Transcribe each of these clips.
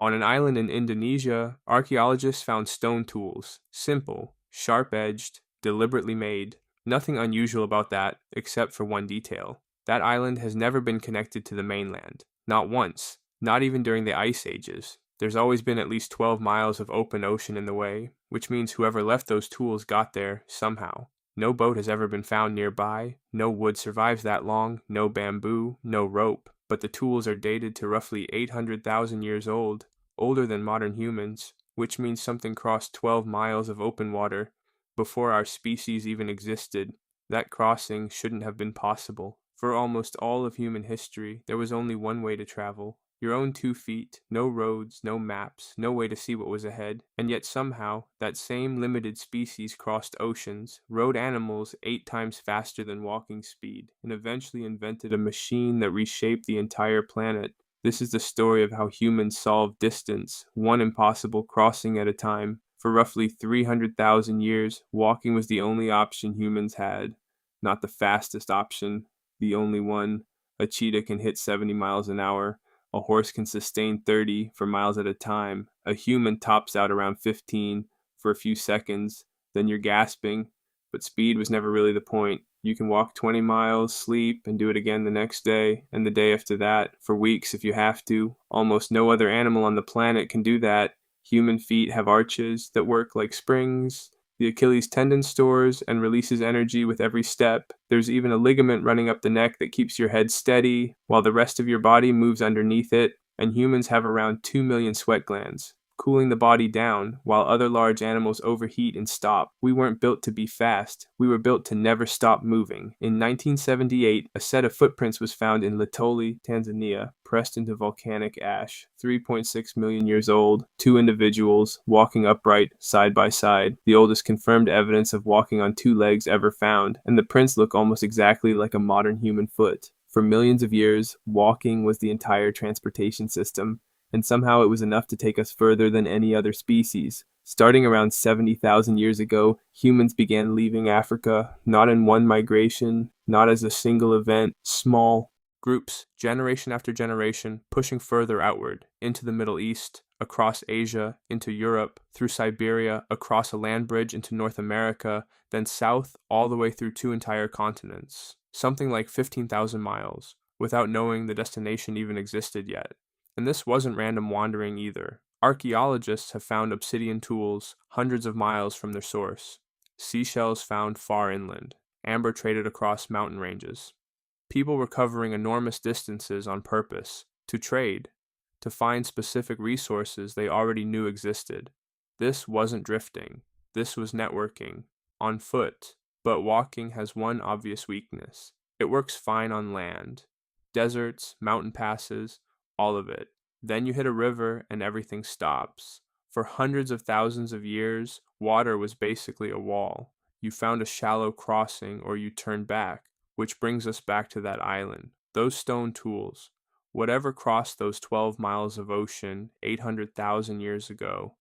On an island in Indonesia, archaeologists found stone tools, simple, sharp-edged, deliberately made. Nothing unusual about that, except for one detail. That island has never been connected to the mainland. Not once. Not even during the ice ages. There's always been at least 12 miles of open ocean in the way, which means whoever left those tools got there somehow. No boat has ever been found nearby, no wood survives that long, no bamboo, no rope, but the tools are dated to roughly 800,000 years old, older than modern humans, which means something crossed 12 miles of open water before our species even existed. That crossing shouldn't have been possible. For almost all of human history, there was only one way to travel. Your own 2 feet, no roads, no maps, no way to see what was ahead, and yet somehow, that same limited species crossed oceans, rode animals 8 times faster than walking speed, and eventually invented a machine that reshaped the entire planet. This is the story of how humans solved distance, one impossible crossing at a time. For roughly 300,000 years, walking was the only option humans had. Not the fastest option, the only one. A cheetah can hit 70 miles an hour. A horse can sustain 30 for miles at a time. A human tops out around 15 for a few seconds. Then you're gasping. But speed was never really the point. You can walk 20 miles, sleep, and do it again the next day, and the day after that, for weeks if you have to. Almost no other animal on the planet can do that. Human feet have arches that work like springs. The Achilles tendon stores and releases energy with every step. There's even a ligament running up the neck that keeps your head steady, while the rest of your body moves underneath it, and humans have around 2 million sweat glands, cooling the body down, while other large animals overheat and stop. We weren't built to be fast. We were built to never stop moving. In 1978, a set of footprints was found in Litoli, Tanzania, pressed into volcanic ash, 3.6 million years old, 2 individuals, walking upright, side by side, the oldest confirmed evidence of walking on 2 legs ever found, and the prints look almost exactly like a modern human foot. For millions of years, walking was the entire transportation system, and somehow it was enough to take us further than any other species. Starting around 70,000 years ago, humans began leaving Africa, not in one migration, not as a single event, small groups, generation after generation, pushing further outward, into the Middle East, across Asia, into Europe, through Siberia, across a land bridge into North America, then south all the way through 2 entire continents, something like 15,000 miles, without knowing the destination even existed yet. And this wasn't random wandering either. Archaeologists have found obsidian tools hundreds of miles from their source, seashells found far inland, amber traded across mountain ranges. People were covering enormous distances on purpose, to trade, to find specific resources they already knew existed. This wasn't drifting. This was networking, on foot. But walking has one obvious weakness. It works fine on land. Deserts, mountain passes, all of it. Then you hit a river and everything stops. For hundreds of thousands of years, water was basically a wall. You found a shallow crossing or you turned back, which brings us back to that island. Those stone tools, whatever crossed those 12 miles of ocean 800,000 years ago,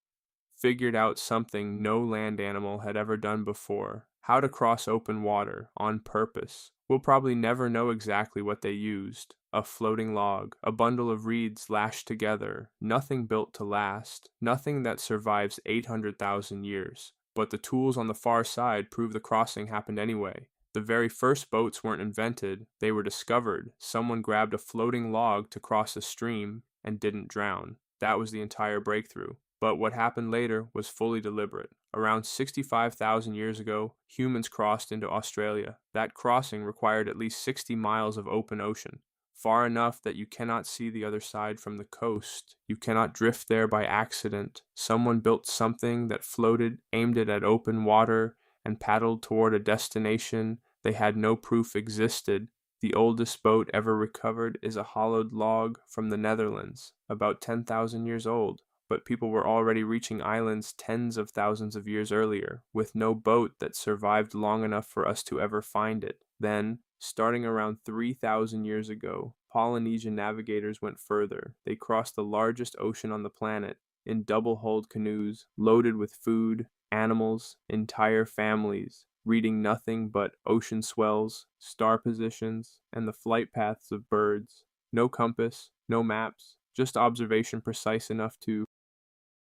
figured out something no land animal had ever done before. How to cross open water, on purpose. We'll probably never know exactly what they used. A floating log, a bundle of reeds lashed together, nothing built to last, nothing that survives 800,000 years. But the tools on the far side prove the crossing happened anyway. The very first boats weren't invented, they were discovered. Someone grabbed a floating log to cross a stream and didn't drown. That was the entire breakthrough. But what happened later was fully deliberate. Around 65,000 years ago, humans crossed into Australia. That crossing required at least 60 miles of open ocean, far enough that you cannot see the other side from the coast. You cannot drift there by accident. Someone built something that floated, aimed it at open water, and paddled toward a destination they had no proof existed. The oldest boat ever recovered is a hollowed log from the Netherlands, about 10,000 years old. But people were already reaching islands tens of thousands of years earlier, with no boat that survived long enough for us to ever find it. Then, starting around 3,000 years ago, Polynesian navigators went further. They crossed the largest ocean on the planet in double-hulled canoes, loaded with food, animals, entire families, reading nothing but ocean swells, star positions, and the flight paths of birds. No compass, no maps, just observation precise enough to